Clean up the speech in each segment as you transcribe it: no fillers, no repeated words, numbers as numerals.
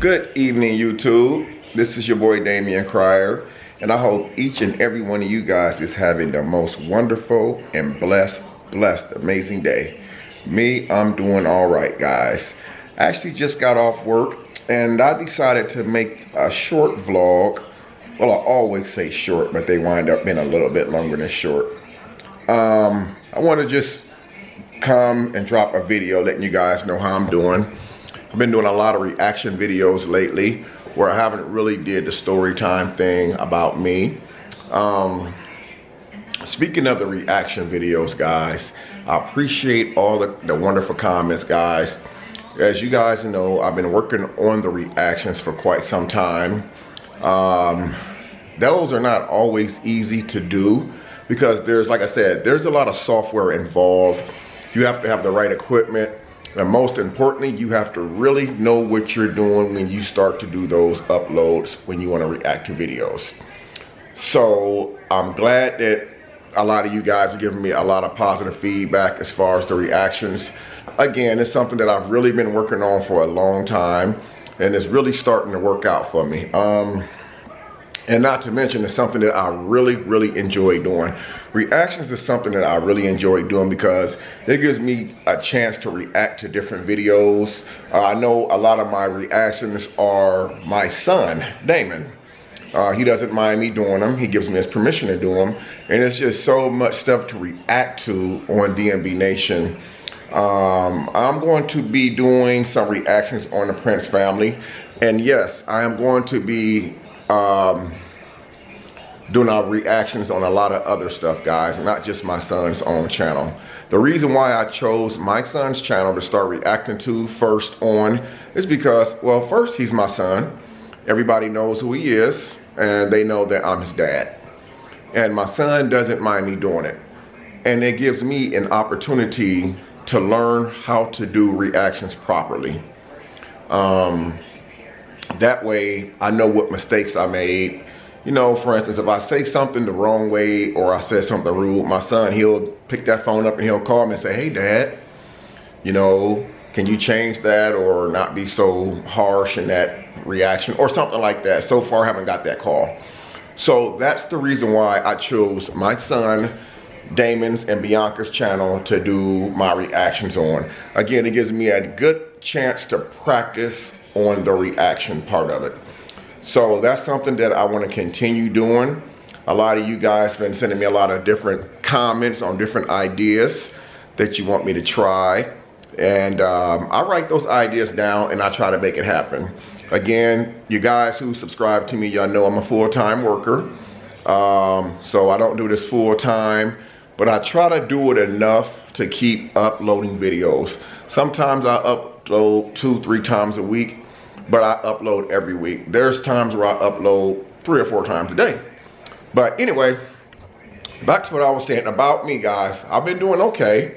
Good evening, YouTube. This is your boy Damian Cryer, and I hope each and every one of you guys is having the most wonderful and blessed, amazing day. Me, I'm doing all right, guys. I actually just got off work, and I decided to make a short vlog. Well, I always say short, but they wind up being a little bit longer than short. I want to just come and drop a video letting you guys know how I'm doing. I've been doing a lot of reaction videos lately where I haven't really did the story time thing about me. Speaking of the reaction videos, guys, I appreciate all the wonderful comments, guys. As you guys know, I've been working on the reactions for quite some time. Those are not always easy to do because there's, like I said, there's a lot of software involved. You have to have the right equipment. And most importantly, you have to really know what you're doing when you start to do those uploads when you want to react to videos. So I'm glad that a lot of you guys are giving me a lot of positive feedback as far as the reactions. Again, it's something that I've really been working on for a long time, and it's really starting to work out for me. And not to mention, it's something that I really enjoy doing. Reactions is something that I really enjoy doing because it gives me a chance to react to different videos. I know a lot of my reactions are my son, Damon. He doesn't mind me doing them. He gives me his permission to do them. And it's just so much stuff to react to on DMB Nation. I'm going to be doing some reactions on the Prince family. And yes, I am going to be doing our reactions on a lot of other stuff, guys, not just my son's own channel. The reason why I chose my son's channel to start reacting to first on is because, well, first, he's my son. Everybody knows who he is, and they know that I'm his dad. And my son doesn't mind me doing it. And it gives me an opportunity to learn how to do reactions properly. That way, I know what mistakes I made. You know, for instance, if I say something the wrong way or I said something rude, my son, he'll pick that phone up and he'll call me and say, "Hey, Dad, you know, can you change that or not be so harsh in that reaction?" or something like that. So far, I haven't got that call. So that's the reason why I chose my son, Damon's and Bianca's channel to do my reactions on. Again, it gives me a good chance to practice on the reaction part of it. So that's something that I want to continue doing. A lot of you guys have been sending me a lot of different comments on different ideas that you want me to try. And I write those ideas down and I try to make it happen. Again, you guys who subscribe to me, y'all know I'm a full-time worker. So I don't do this full-time, but I try to do it enough to keep uploading videos. Sometimes I upload 2-3 times a week, but I upload every week. There's times where I upload 3 or 4 times a day. But anyway, back to what I was saying about me, guys. I've been doing okay.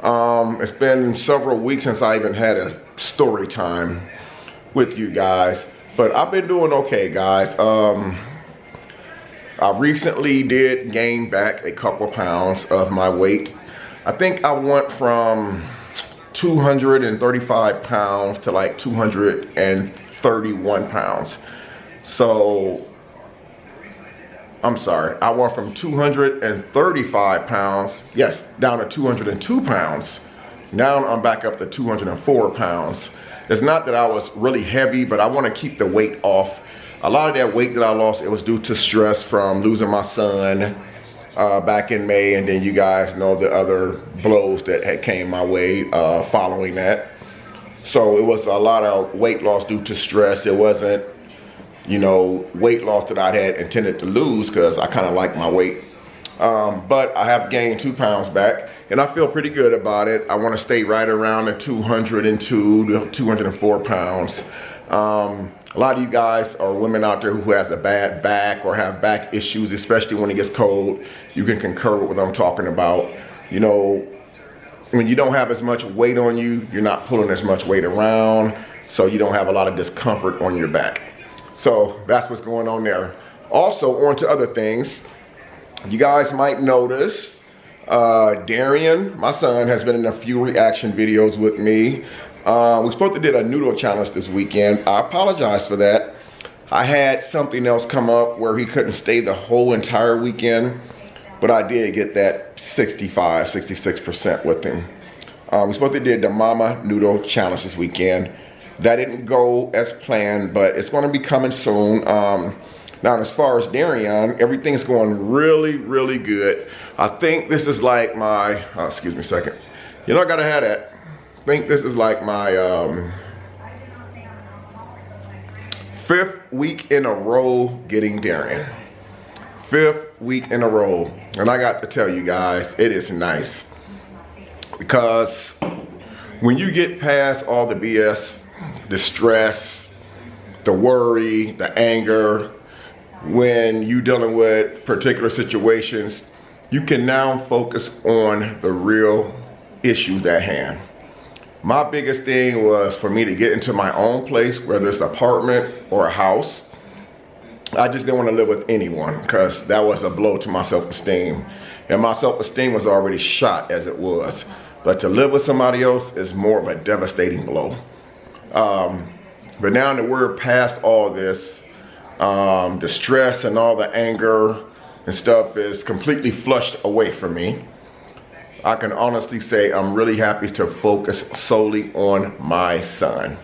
It's been several weeks since I even had a story time with you guys, but I've been doing okay, guys. I recently did gain back a couple pounds of my weight. I think I went from 235 pounds to like 231 pounds. So, I'm sorry, I went from 235 pounds, yes, down to 202 pounds. Now I'm back up to 204 pounds. It's not that I was really heavy, but I want to keep the weight off. A lot of that weight that I lost, it was due to stress from losing my son back in May, and then you guys know the other blows that had came my way following that. So it was a lot of weight loss due to stress. It wasn't, you know, weight loss that I had intended to lose because I kind of like my weight. But I have gained 2 pounds back, and I feel pretty good about it. I want to stay right around the 202 to 204 pounds. A lot of you guys are women out there who has a bad back or have back issues, especially when it gets cold. You can concur with what I'm talking about. You know, when you don't have as much weight on you, you're not pulling as much weight around, so you don't have a lot of discomfort on your back. So that's what's going on there. Also, on to other things. You guys might notice Darian, my son, has been in a few reaction videos with me. We're supposed to do a noodle challenge this weekend. I apologize for that. I had something else come up where he couldn't stay the whole entire weekend, but I did get that 65, 66% with him. We're supposed to do the Mama Noodle Challenge this weekend. That didn't go as planned, but it's going to be coming soon. Now, as far as Darian, everything's going really, really good. I think this is like my, excuse me a second. You know, I gotta have that. I think this is like my 5th week in a row getting Darian. 5th week in a row. And I got to tell you guys, it is nice. Because when you get past all the BS, the stress, the worry, the anger, when you're dealing with particular situations, you can now focus on the real issues at hand. My biggest thing was for me to get into my own place, whether it's an apartment or a house. I just didn't want to live with anyone because that was a blow to my self-esteem. And my self-esteem was already shot as it was. But to live with somebody else is more of a devastating blow. But now that we're past all this, the stress and all the anger and stuff is completely flushed away from me. I can honestly say I'm really happy to focus solely on my son.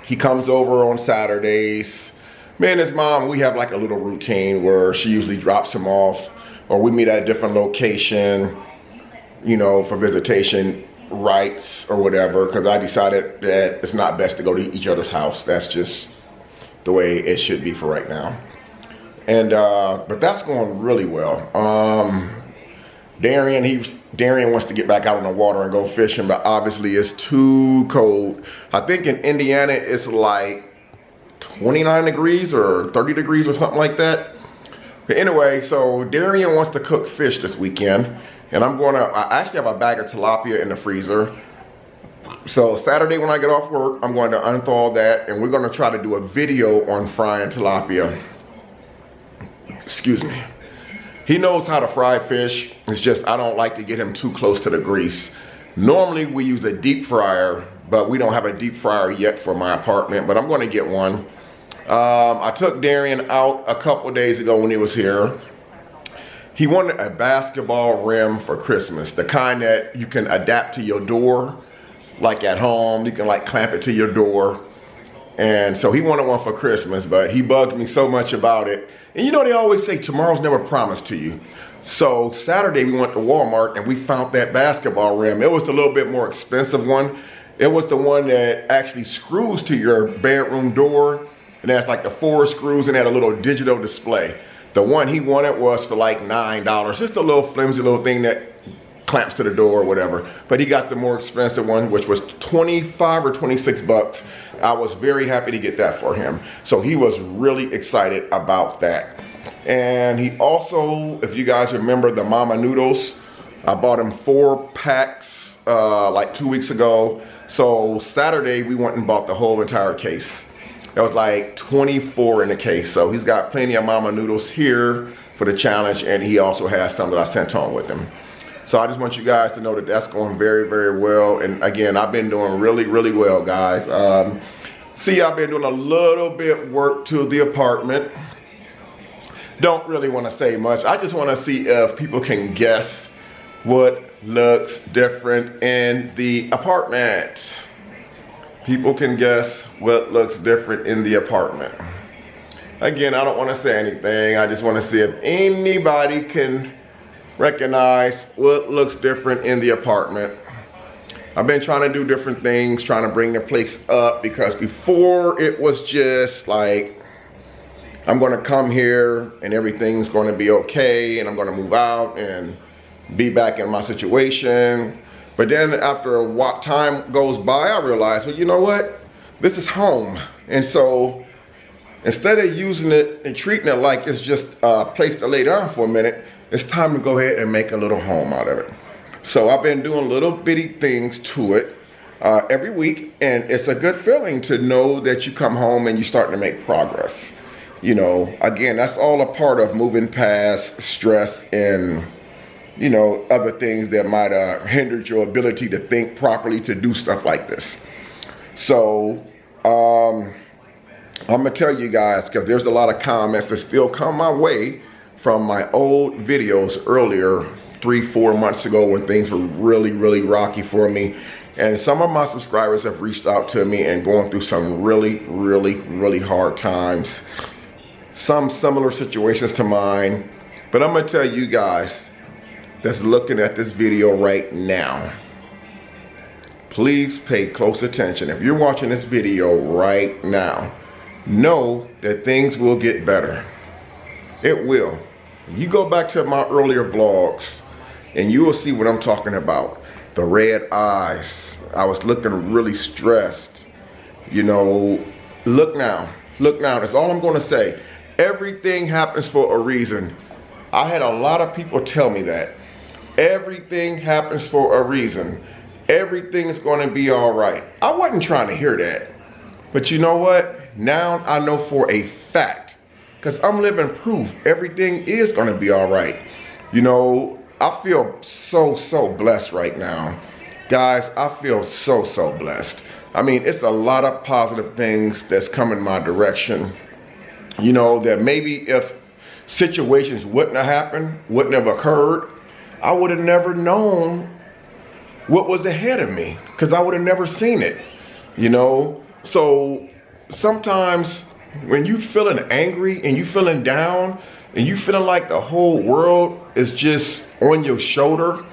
He comes over on Saturdays. Me and his mom, we have like a little routine where she usually drops him off, or we meet at a different location, you know, for visitation rights or whatever, because I decided that it's not best to go to each other's house. That's just the way it should be for right now. And but that's going really well. Darian wants to get back out on the water and go fishing, but obviously it's too cold. I think in Indiana it's like 29 degrees or 30 degrees or something like that. But anyway, so Darian wants to cook fish this weekend, and I actually have a bag of tilapia in the freezer. So Saturday when I get off work, I'm going to unthaw that, and we're going to try to do a video on frying tilapia. Excuse me. He knows how to fry fish. It's just I don't like to get him too close to the grease. Normally we use a deep fryer, but we don't have a deep fryer yet for my apartment, but I'm going to get one. I took Darian out a couple days ago when he was here. He wanted a basketball rim for Christmas, the kind that you can adapt to your door, like at home. You can like clamp it to your door. And so he wanted one for Christmas, but he bugged me so much about it. And you know, they always say tomorrow's never promised to you. So Saturday we went to Walmart and we found that basketball rim. It was the little bit more expensive one. It was the one that actually screws to your bedroom door. And that's like the 4 screws and had a little digital display. The one he wanted was for like $9. Just a little flimsy little thing that clamps to the door or whatever. But he got the more expensive one, which was 25 or 26 bucks. I was very happy to get that for him. So he was really excited about that. And he also, if you guys remember the Mama Noodles, I bought him 4 packs like 2 weeks ago. So Saturday we went and bought the whole entire case. It was like 24 in the case. So he's got plenty of Mama Noodles here for the challenge, and he also has some that I sent home with him. So I just want you guys to know that that's going very, very well. And again, I've been doing really, really well, guys. See, I've been doing a little bit work to the apartment. Don't really want to say much. I just want to see if people can guess what looks different in the apartment. People can guess what looks different in the apartment. Again, I don't want to say anything. I just want to see if anybody can recognize what looks different in the apartment. I've been trying to do different things, trying to bring the place up, because before it was just like, I'm going to come here and everything's going to be okay and I'm going to move out and be back in my situation. But then after a while, time goes by, I realized, well, you know what? This is home. And so instead of using it and treating it like it's just a place to lay down for a minute, it's time to go ahead and make a little home out of it. So I've been doing little bitty things to it every week, and it's a good feeling to know that you come home and you're starting to make progress. You know, again, that's all a part of moving past stress and you know, other things that might hinder your ability to think properly, to do stuff like this. So I'm gonna tell you guys, because there's a lot of comments that still come my way from my old videos earlier, 3-4 months ago, when things were really rocky for me. And some of my subscribers have reached out to me and going through some really hard times, some similar situations to mine. But I'm gonna tell you guys that's looking at this video right now, please pay close attention. If you're watching this video right now, know that things will get better. It will. You go back to my earlier vlogs and you will see what I'm talking about. The red eyes. I was looking really stressed. You know, look now. Look now. That's all I'm going to say. Everything happens for a reason. I had a lot of people tell me that. Everything happens for a reason. Everything's going to be all right. I wasn't trying to hear that. But you know what? Now I know for a fact, because I'm living proof, everything is going to be all right. You know, I feel so blessed right now. Guys, I feel so blessed. I mean, it's a lot of positive things that's coming my direction. You know, that maybe if situations wouldn't have happened, wouldn't have occurred, I would have never known what was ahead of me, because I would have never seen it, you know? So sometimes when you feeling angry and you feeling down and you feeling like the whole world is just on your shoulder,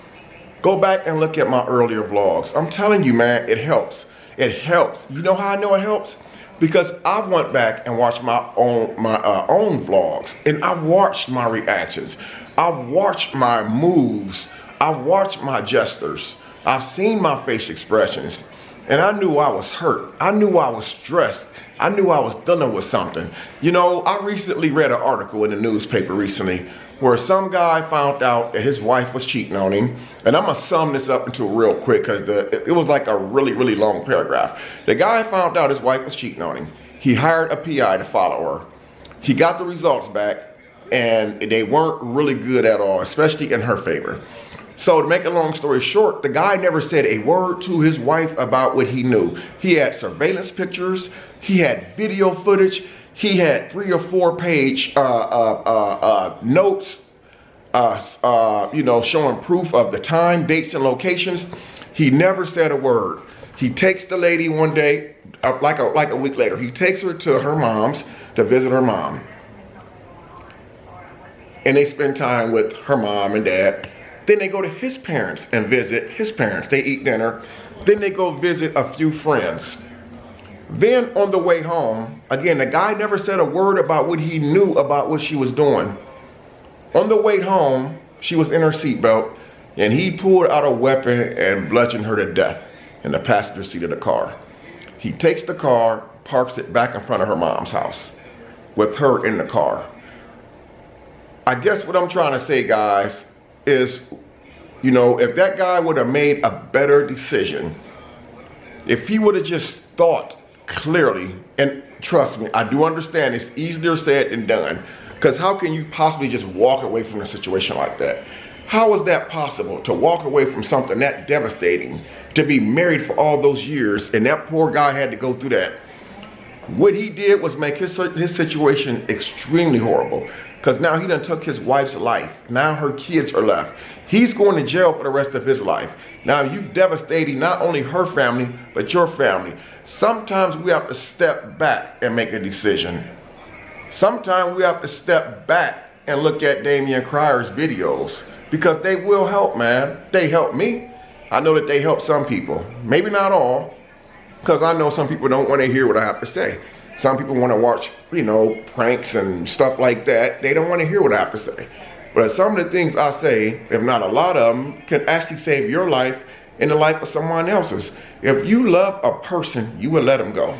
go back and look at my earlier vlogs. I'm telling you, man, it helps. It helps. You know how I know it helps? Because I went back and watched my own vlogs, and I watched my reactions. I watched my moves. I watched my gestures. I've seen my face expressions, and I knew I was hurt. I knew I was stressed. I knew I was dealing with something. You know, I recently read an article in the newspaper recently where some guy found out that his wife was cheating on him. And I'm gonna sum this up into real quick, because it was like a really long paragraph. The guy found out his wife was cheating on him. He hired a PI to follow her. He got the results back, and they weren't really good at all, especially in her favor. So to make a long story short, the guy never said a word to his wife about what he knew. He had surveillance pictures, he had video footage, he had 3 or 4 page notes, you know, showing proof of the time, dates, and locations. He never said a word. He takes the lady one day, like a week later, he takes her to her mom's to visit her mom. And they spend time with her mom and dad. Then they go to his parents and visit his parents. They eat dinner. Then they go visit a few friends. Then on the way home, again, the guy never said a word about what he knew about what she was doing. On the way home, she was in her seatbelt, and he pulled out a weapon and bludgeoned her to death in the passenger seat of the car. He takes the car, parks it back in front of her mom's house with her in the car. I guess what I'm trying to say, guys, is, you know, if that guy would have made a better decision, if he would have just thought clearly, and trust me, I do understand it's easier said than done, because how can you possibly just walk away from a situation like that? How is that possible, to walk away from something that devastating, to be married for all those years, and that poor guy had to go through that? What he did was make his situation extremely horrible, because now he done took his wife's life. Now her kids are left. He's going to jail for the rest of his life. Now you've devastated not only her family, but your family. Sometimes we have to step back and make a decision. Sometimes we have to step back and look at Damian Cryer's videos, because they will help, man. They help me. I know that they help some people. Maybe not all, because I know some people don't want to hear what I have to say. Some people want to watch, you know, pranks and stuff like that. They don't want to hear what I have to say. But some of the things I say, if not a lot of them, can actually save your life and the life of someone else's. If you love a person, you will let them go.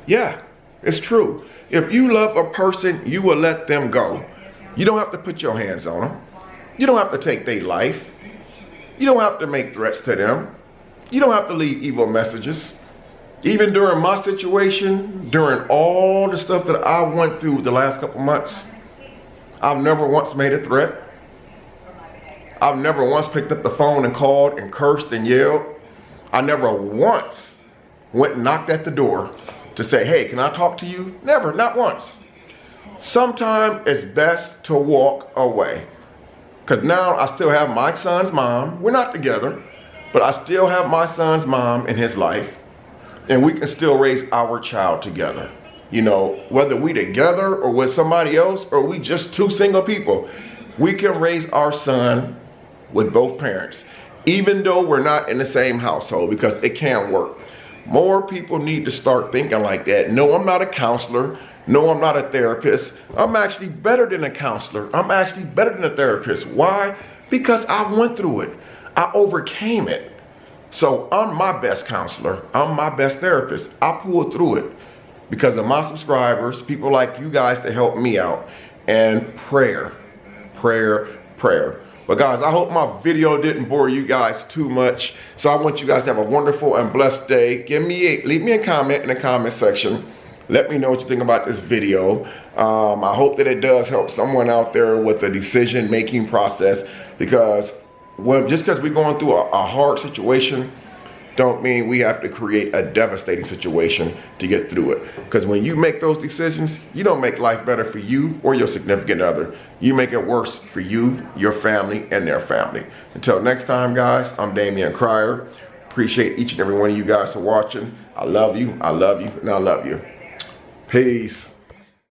Yeah, it's true. If you love a person, you will let them go. You don't have to put your hands on them. You don't have to take their life. You don't have to make threats to them. You don't have to leave evil messages. Even during my situation, during all the stuff that I went through the last couple months, I've never once made a threat. I've never once picked up the phone and called and cursed and yelled. I never once went and knocked at the door to say, hey, can I talk to you? Never, not once. Sometimes it's best to walk away. Because now I still have my son's mom. We're not together, but I still have my son's mom in his life. And we can still raise our child together. You know, whether we together or with somebody else, or we just two single people, we can raise our son with both parents, even though we're not in the same household, because it can work. More people need to start thinking like that. No, I'm not a counselor. No, I'm not a therapist. I'm actually better than a counselor. I'm actually better than a therapist. Why? Because I went through it. I overcame it. So I'm my best counselor. I'm my best therapist. I pulled through it because of my subscribers, people like you guys to help me out, and prayer, prayer, prayer. But guys, I hope my video didn't bore you guys too much. So I want you guys to have a wonderful and blessed day. Leave me a comment in the comment section. Let me know what you think about this video. I hope that it does help someone out there with the decision-making process, because just because we're going through a hard situation, don't mean we have to create a devastating situation to get through it. Because when you make those decisions, you don't make life better for you or your significant other. You make it worse for you, your family, and their family. Until next time, guys, I'm Damian Cryer. Appreciate each and every one of you guys for watching. I love you, and I love you. Peace.